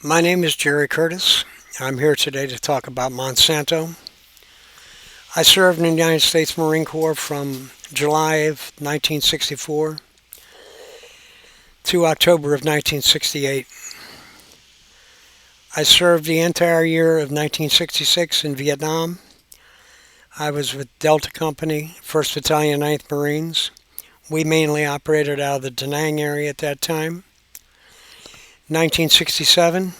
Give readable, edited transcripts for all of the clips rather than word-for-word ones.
My name is Jerry Curtis. I'm here today to talk about Monsanto. I served in the United States Marine Corps from July of 1964 to October of 1968. I served the entire year of 1966 in Vietnam. I was with Delta Company, 1st Battalion, 9th Marines. We mainly operated out of the Da Nang area at that time. 1967,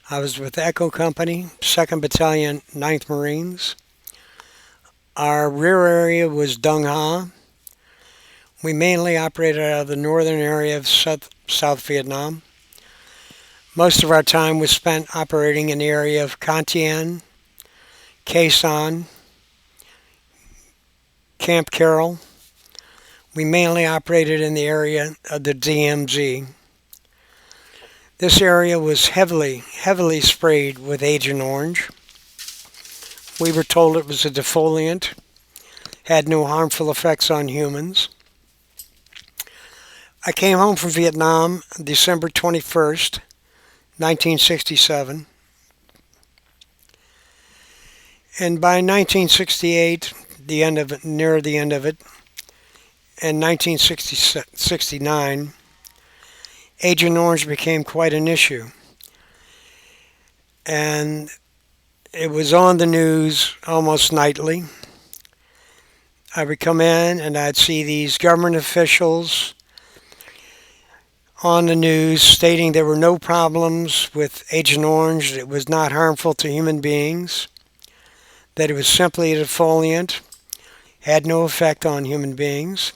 I was with Echo Company, 2nd Battalion, 9th Marines. Our rear area was Dung Ha. We mainly operated out of the northern area of South Vietnam. Most of our time was spent operating in the area of Can Tien, Khe Sanh, Camp Carroll. We mainly operated in the area of the DMZ. This area was heavily sprayed with Agent Orange. We were told it was a defoliant, had no harmful effects on humans. I came home from Vietnam December 21st, 1967, and by 1968, near the end of it, and 1969, Agent Orange became quite an issue. And it was on the news almost nightly. I would come in and I'd see these government officials on the news stating there were no problems with Agent Orange, that it was not harmful to human beings, that it was simply a defoliant, had no effect on human beings.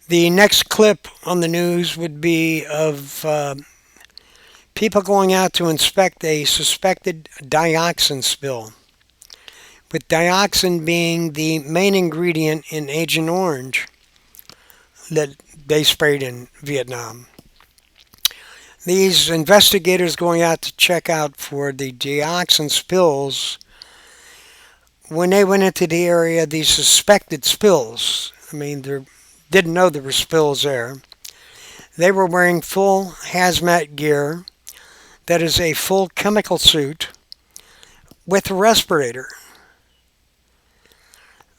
The next clip on the news would be of people going out to inspect a suspected dioxin spill, with dioxin being the main ingredient in Agent Orange that they sprayed in Vietnam. These investigators going out to check out for the dioxin spills, when they went into the area, these suspected spills, they didn't know there were spills there. They were wearing full hazmat gear, that is a full chemical suit with a respirator.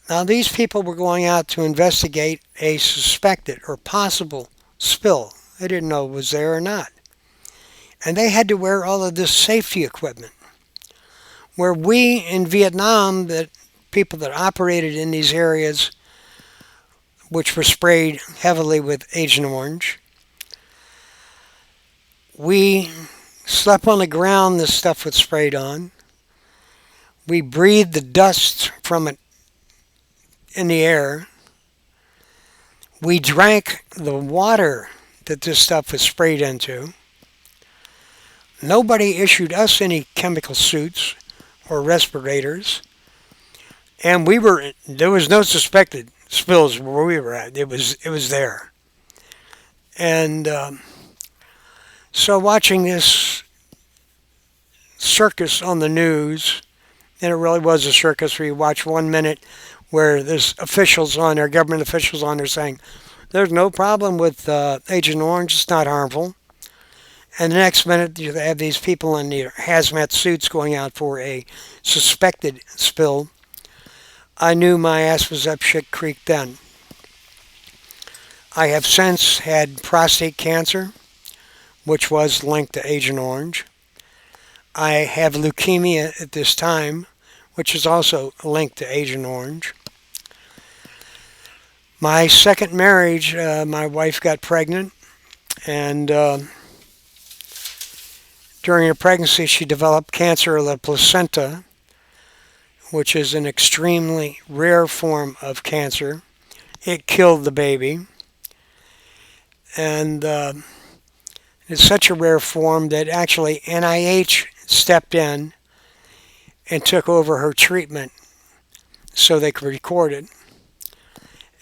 Now, these people were going out to investigate a suspected or possible spill. They didn't know it was there or not. And they had to wear all of this safety equipment. Where we in Vietnam, that people that operated in these areas, which were sprayed heavily with Agent Orange, we slept on the ground this stuff was sprayed on. We breathed the dust from it in the air. We drank the water that this stuff was sprayed into. Nobody issued us any chemical suits or respirators. And there was no suspected spills where we were at. It was there. And so watching this circus on the news, and it really was a circus where you watch 1 minute where there's officials on there, government officials on there saying, there's no problem with Agent Orange, it's not harmful. And the next minute you have these people in their hazmat suits going out for a suspected spill. I knew my ass was up shit creek then. I have since had prostate cancer, which was linked to Agent Orange. I have leukemia at this time, which is also linked to Agent Orange. My second marriage, my wife got pregnant, and during her pregnancy she developed cancer of the placenta, which is an extremely rare form of cancer. It killed the baby, and it's such a rare form that actually NIH stepped in and took over her treatment so they could record it.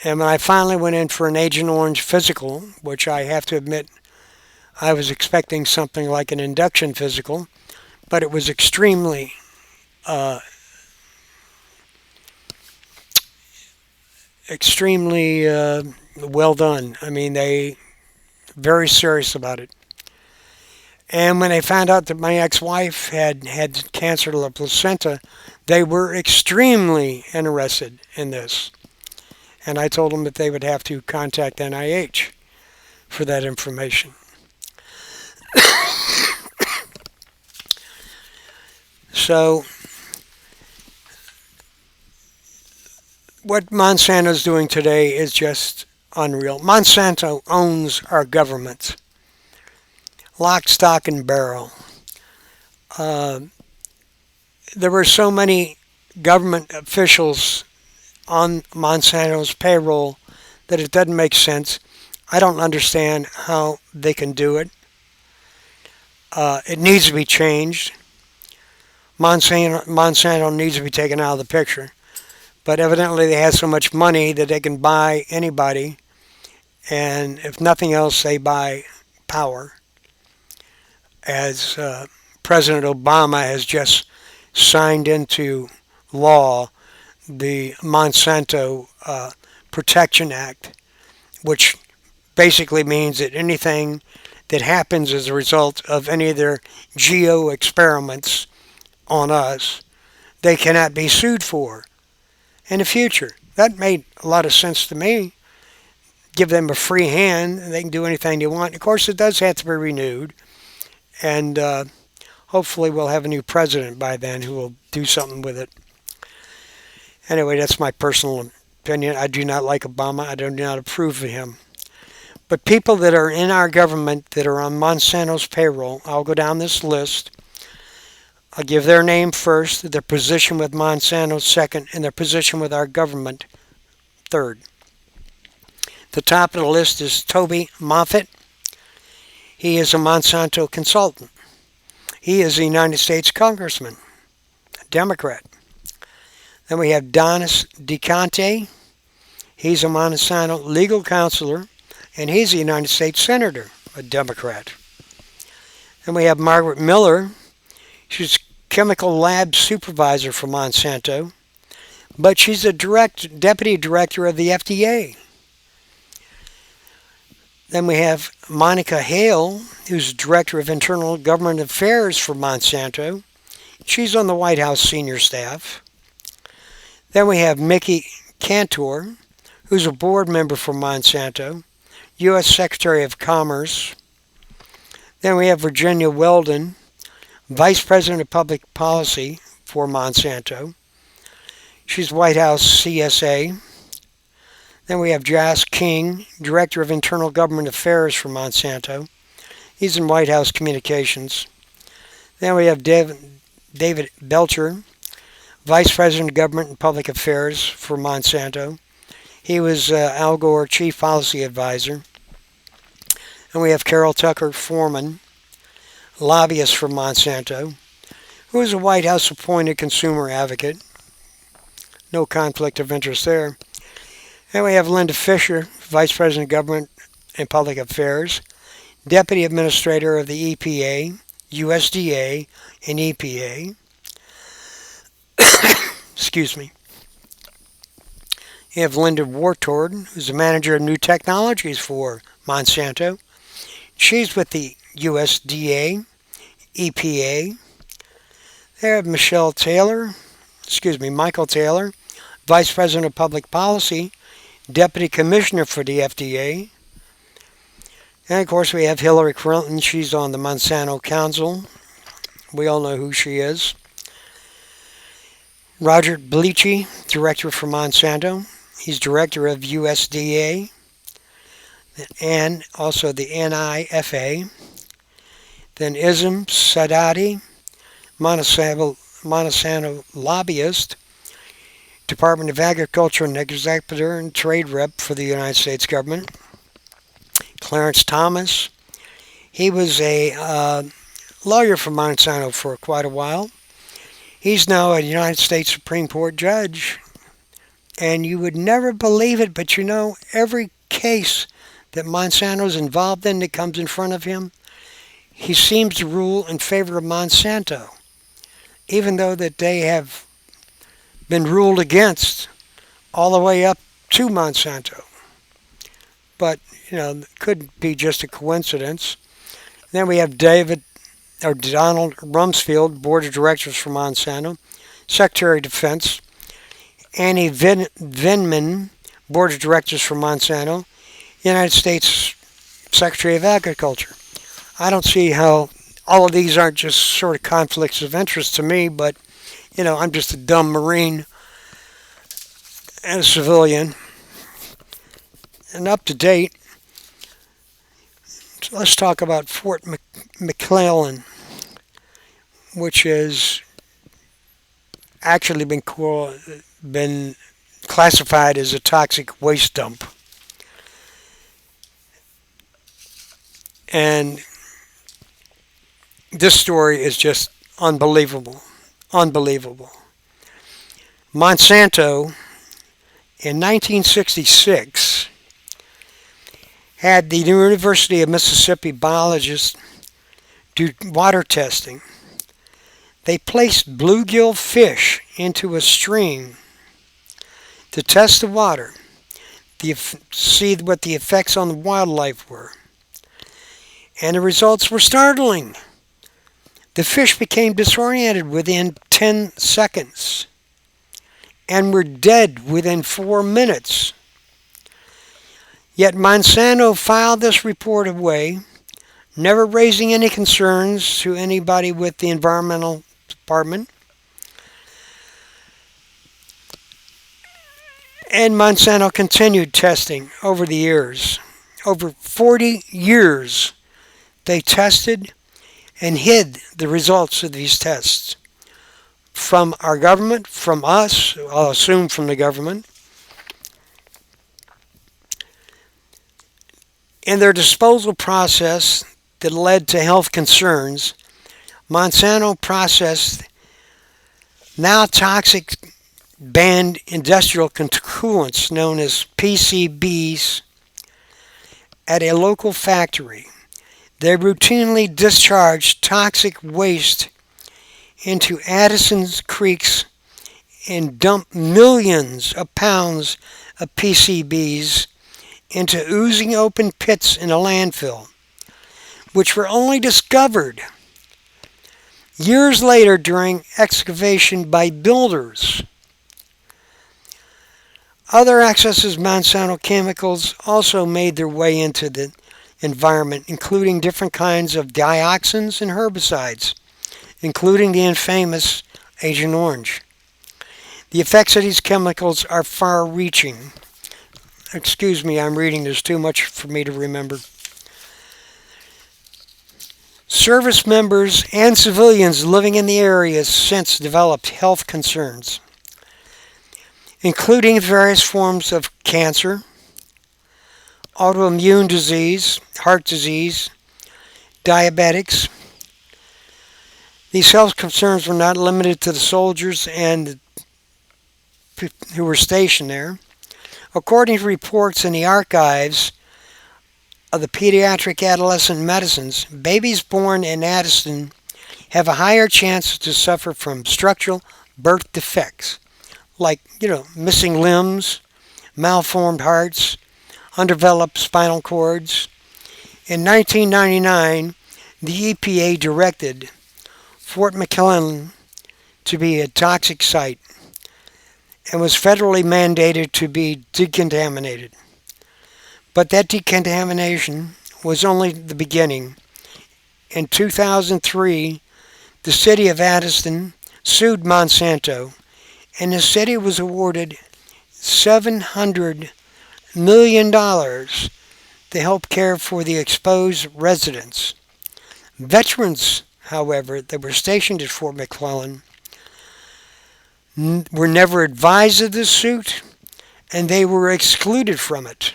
And when I finally went in for an Agent Orange physical, which I have to admit I was expecting something like an induction physical, but it was extremely well done. They very serious about it. And when they found out that my ex-wife had cancer of the placenta, they were extremely interested in this. And I told them that they would have to contact NIH for that information. So what Monsanto's doing today is just unreal. Monsanto owns our government, lock, stock, and barrel. Uh, there were so many government officials on Monsanto's payroll that it doesn't make sense. I don't understand how they can do it. It needs to be changed. Monsanto needs to be taken out of the picture. But evidently, they have so much money that they can buy anybody, and if nothing else, they buy power. As President Obama has just signed into law the Monsanto Protection Act, which basically means that anything that happens as a result of any of their geo experiments on us, they cannot be sued for in the future. That made a lot of sense to me. Give them a free hand, and they can do anything they want. Of course, it does have to be renewed, and hopefully we'll have a new president by then who will do something with it. Anyway, that's my personal opinion. I do not like Obama. I do not approve of him. But people that are in our government that are on Monsanto's payroll, I'll go down this list. I'll give their name first, their position with Monsanto second, and their position with our government third. The top of the list is Toby Moffett. He is a Monsanto consultant. He is a United States Congressman, a Democrat. Then we have Donis DeConte. He's a Monsanto legal counselor, and he's a United States Senator, a Democrat. Then we have Margaret Miller. She's chemical lab supervisor for Monsanto, but she's a deputy director of the FDA. Then we have Monica Hale, who's director of internal government affairs for Monsanto. She's on the White House senior staff. Then we have Mickey Cantor, who's a board member for Monsanto, U.S. Secretary of Commerce. Then we have Virginia Weldon, Vice President of Public Policy for Monsanto. She's White House CSA. Then we have Jas King, Director of Internal Government Affairs for Monsanto. He's in White House Communications. Then we have David Belcher, Vice President of Government and Public Affairs for Monsanto. He was Al Gore Chief Policy Advisor. And we have Carol Tucker Foreman, lobbyist for Monsanto, who is a White House appointed consumer advocate. No conflict of interest there. And we have Linda Fisher, Vice President of Government and Public Affairs, Deputy Administrator of the EPA, USDA, and EPA. Excuse me. You have Linda Wartord, who's the Manager of New Technologies for Monsanto. She's with the USDA, EPA. They have Michael Taylor, Vice President of Public Policy, Deputy Commissioner for the FDA. And of course we have Hillary Clinton. She's on the Monsanto Council. We all know who she is. Roger Bleachy, Director for Monsanto. He's Director of USDA and also the NIFA. Then Ism Sadati, Monsanto lobbyist, Department of Agriculture and Executor and Trade Rep for the United States government. Clarence Thomas, he was a lawyer for Monsanto for quite a while. He's now a United States Supreme Court judge. And you would never believe it, but you know, every case that Monsanto's involved in that comes in front of him, he seems to rule in favor of Monsanto, even though that they have been ruled against all the way up to Monsanto. But, you know, it could be just a coincidence. Then we have David or Donald Rumsfeld, Board of Directors for Monsanto, Secretary of Defense, Annie Vinman, Board of Directors for Monsanto, United States Secretary of Agriculture. I don't see how all of these aren't just sort of conflicts of interest to me, but I'm just a dumb Marine and a civilian and up to date. So let's talk about Fort McClellan, which has actually been classified as a toxic waste dump. And this story is just unbelievable. Unbelievable. Monsanto in 1966 had the University of Mississippi biologists do water testing. They placed bluegill fish into a stream to test the water, see what the effects on the wildlife were. And the results were startling. The fish became disoriented within 10 seconds and were dead within 4 minutes. Yet Monsanto filed this report away, never raising any concerns to anybody with the environmental department. And Monsanto continued testing over the years. Over 40 years, they tested and hid the results of these tests from our government, from us, I'll assume from the government. In their disposal process that led to health concerns, Monsanto processed now toxic banned industrial coolants known as PCBs at a local factory. They routinely discharged toxic waste into Addison's creeks and dumped millions of pounds of PCBs into oozing open pits in a landfill, which were only discovered years later during excavation by builders. Other excesses of Monsanto chemicals also made their way into the environment, including different kinds of dioxins and herbicides, including the infamous Agent Orange. The effects of these chemicals are far-reaching. Excuse me, I'm reading. There's too much for me to remember. Service members and civilians living in the area since developed health concerns, including various forms of cancer, autoimmune disease, heart disease, diabetics. These health concerns were not limited to the soldiers and who were stationed there. According to reports in the archives of the pediatric adolescent medicines, babies born in Addison have a higher chance to suffer from structural birth defects, like, missing limbs, malformed hearts, undeveloped spinal cords. In 1999, the EPA directed Fort McClellan to be a toxic site and was federally mandated to be decontaminated. But that decontamination was only the beginning. In 2003, the city of Addison sued Monsanto, and the city was awarded $700 million to help care for the exposed residents. Veterans, however, that were stationed at Fort McClellan were never advised of this suit, and they were excluded from it,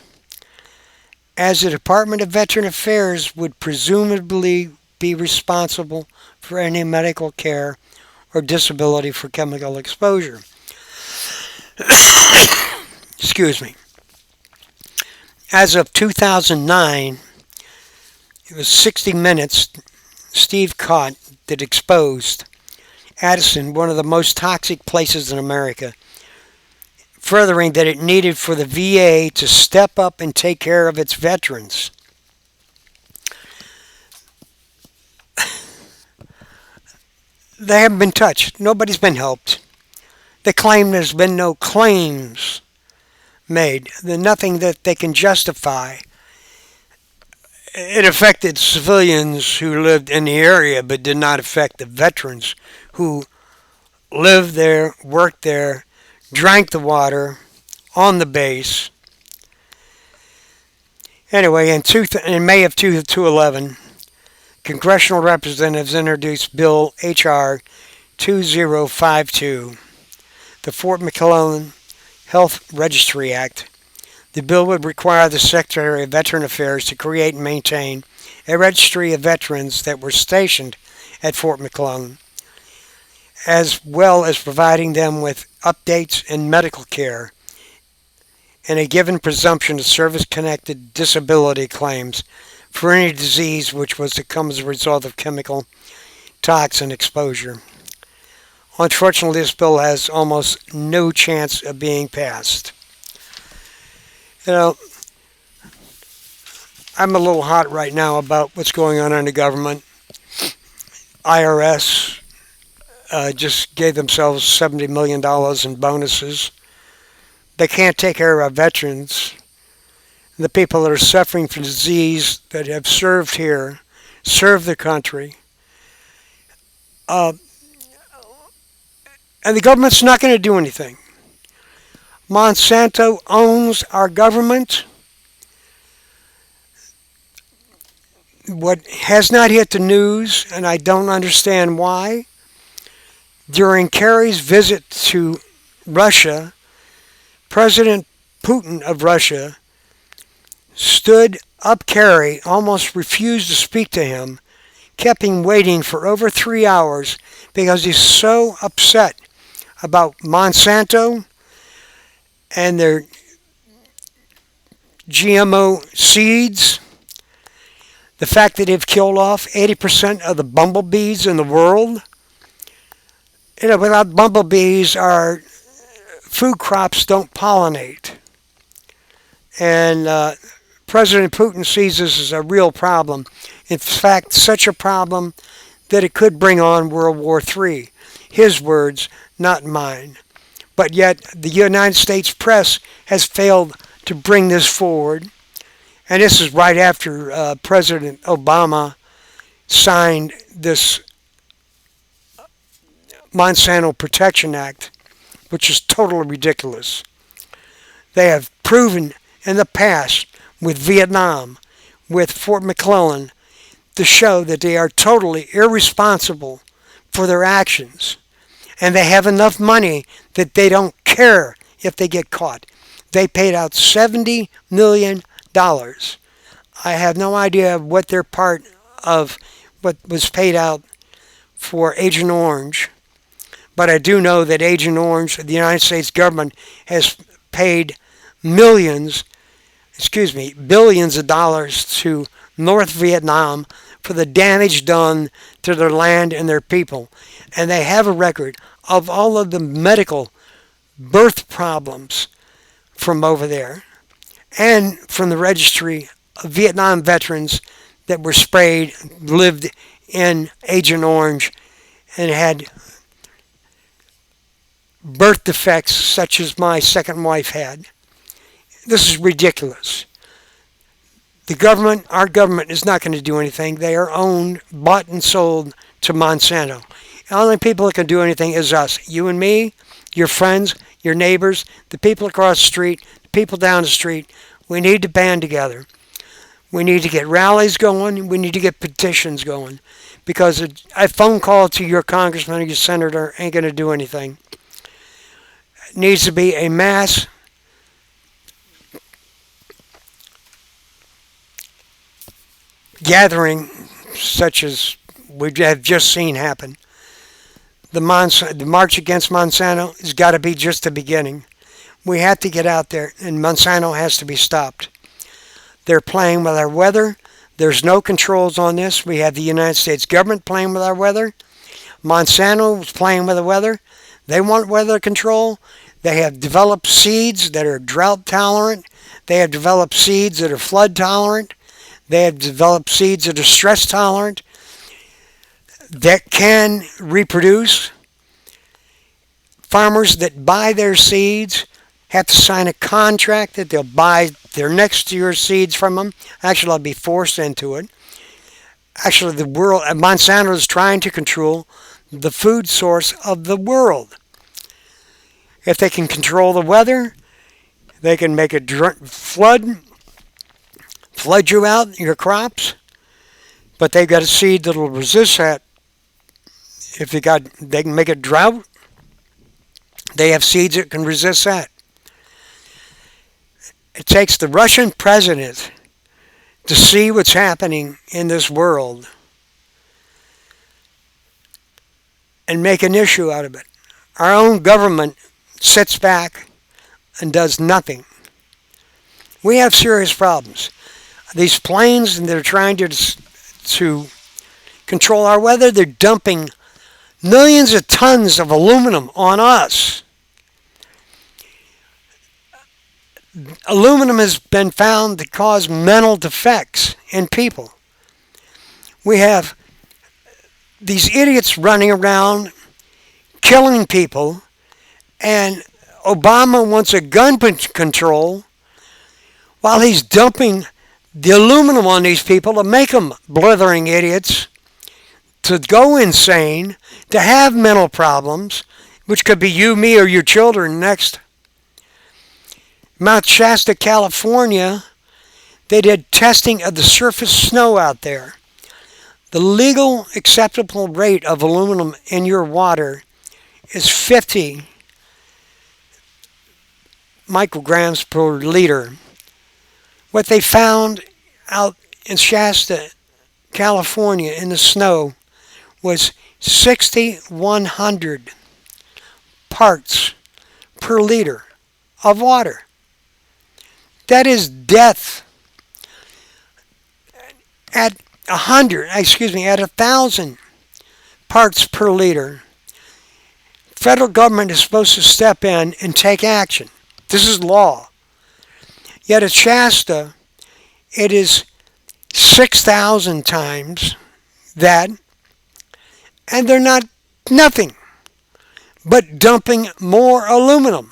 as the Department of Veteran Affairs would presumably be responsible for any medical care or disability for chemical exposure. Excuse me. As of 2009, it was 60 Minutes, Steve Cott, that exposed Addison, one of the most toxic places in America, furthering that it needed for the VA to step up and take care of its veterans. They haven't been touched. Nobody's been helped. They claim there's been no claims made. There's nothing that they can justify. It affected civilians who lived in the area, but did not affect the veterans who lived there, worked there, drank the water on the base. Anyway, in May of 2011, congressional representatives introduced Bill H.R. 2052, the Fort McClellan Health Registry Act. The bill would require the Secretary of Veteran Affairs to create and maintain a registry of veterans that were stationed at Fort McClellan, as well as providing them with updates and medical care and a given presumption of service-connected disability claims for any disease which was to come as a result of chemical toxin exposure. Unfortunately, this bill has almost no chance of being passed. You know, I'm a little hot right now about what's going on in the government. IRS just gave themselves $70 million in bonuses. They can't take care of our veterans, the people that are suffering from disease that have served here, served the country. And the government's not going to do anything. Monsanto owns our government. What has not hit the news, and I don't understand why, during Kerry's visit to Russia, President Putin of Russia stood up Kerry, almost refused to speak to him, kept him waiting for over 3 hours because he's so upset about Monsanto and their GMO seeds, the fact that they've killed off 80% of the bumblebees in the world. You know, without bumblebees, our food crops don't pollinate. And President Putin sees this as a real problem. In fact, such a problem that it could bring on World War III. His words, not mine. But yet, the United States press has failed to bring this forward. And this is right after President Obama signed this Monsanto Protection Act, which is totally ridiculous. They have proven in the past with Vietnam, with Fort McClellan, to show that they are totally irresponsible for their actions. And they have enough money that they don't care if they get caught. They paid out $70 million. I have no idea what their part of what was paid out for Agent Orange, but I do know that Agent Orange, the United States government, has paid billions of dollars to North Vietnam for the damage done to their land and their people. And they have a record of all of the medical birth problems from over there and from the registry of Vietnam veterans that were sprayed, lived in Agent Orange, and had birth defects such as my second wife had. This is ridiculous. Our government is not going to do anything. They are owned, bought and sold to Monsanto. The only people that can do anything is us. You and me, your friends, your neighbors, the people across the street, the people down the street. We need to band together. We need to get rallies going. We need to get petitions going. Because a phone call to your congressman or your senator ain't going to do anything. It needs to be a mass gathering such as we have just seen happen. The march against Monsanto has got to be just the beginning. We have to get out there, and Monsanto has to be stopped. They're playing with our weather. There's no controls on this. We have the United States government playing with our weather. Monsanto is playing with the weather. They want weather control. They have developed seeds that are drought tolerant. They have developed seeds that are flood tolerant. They have developed seeds that are stress tolerant. that can reproduce. Farmers that buy their seeds have to sign a contract that they'll buy their next year's seeds from them. Actually, they'll be forced into it. Actually, the world, Monsanto is trying to control the food source of the world. If they can control the weather, they can make it flood you out your crops. But they've got a seed that'll resist that. If they can make it drought. They have seeds that can resist that. It takes the Russian president to see what's happening in this world and make an issue out of it. Our own government sits back and does nothing. We have serious problems. These planes, and they're trying to control our weather, they're dumping millions of tons of aluminum on us. Aluminum has been found to cause mental defects in people. We have these idiots running around killing people, and Obama wants a gun control while he's dumping the aluminum on these people to make them blithering idiots, to go insane, to have mental problems, which could be you, me, or your children next. Mount Shasta, California, they did testing of the surface snow out there. The legal acceptable rate of aluminum in your water is 50 micrograms per liter. What they found out in Shasta, California, in the snow was 6,100 parts per liter of water. That is death. At 1,000 parts per liter, federal government is supposed to step in and take action. This is law. Yet at Shasta, it is 6,000 times that, and they're not nothing but dumping more aluminum.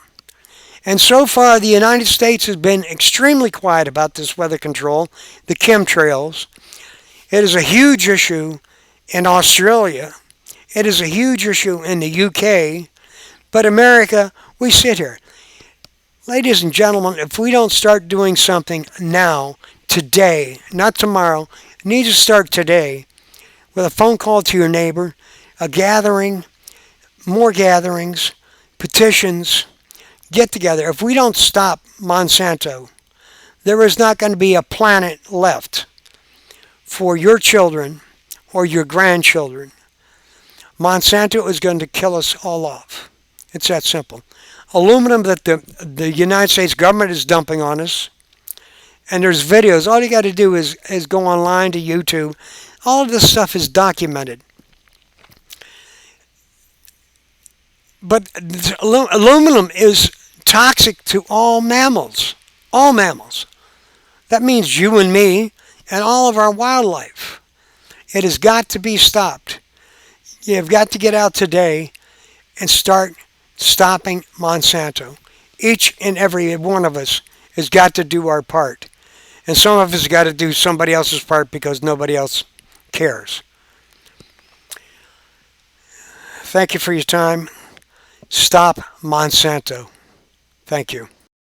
And so far, the United States has been extremely quiet about this weather control, the chemtrails. It is a huge issue in Australia. It is a huge issue in the UK. But America, we sit here. Ladies and gentlemen, if we don't start doing something now, today, not tomorrow, it needs to start today, with a phone call to your neighbor, a gathering, more gatherings, petitions, get together. If we don't stop Monsanto, there is not going to be a planet left for your children or your grandchildren. Monsanto is going to kill us all off. It's that simple. Aluminum that the United States government is dumping on us, and there's videos. All you got to do is go online to YouTube. All of this stuff is documented. But aluminum is toxic to all mammals. All mammals. That means you and me and all of our wildlife. It has got to be stopped. You've got to get out today and start stopping Monsanto. Each and every one of us has got to do our part. And some of us got to do somebody else's part because nobody else cares. Thank you for your time. Stop Monsanto. Thank you.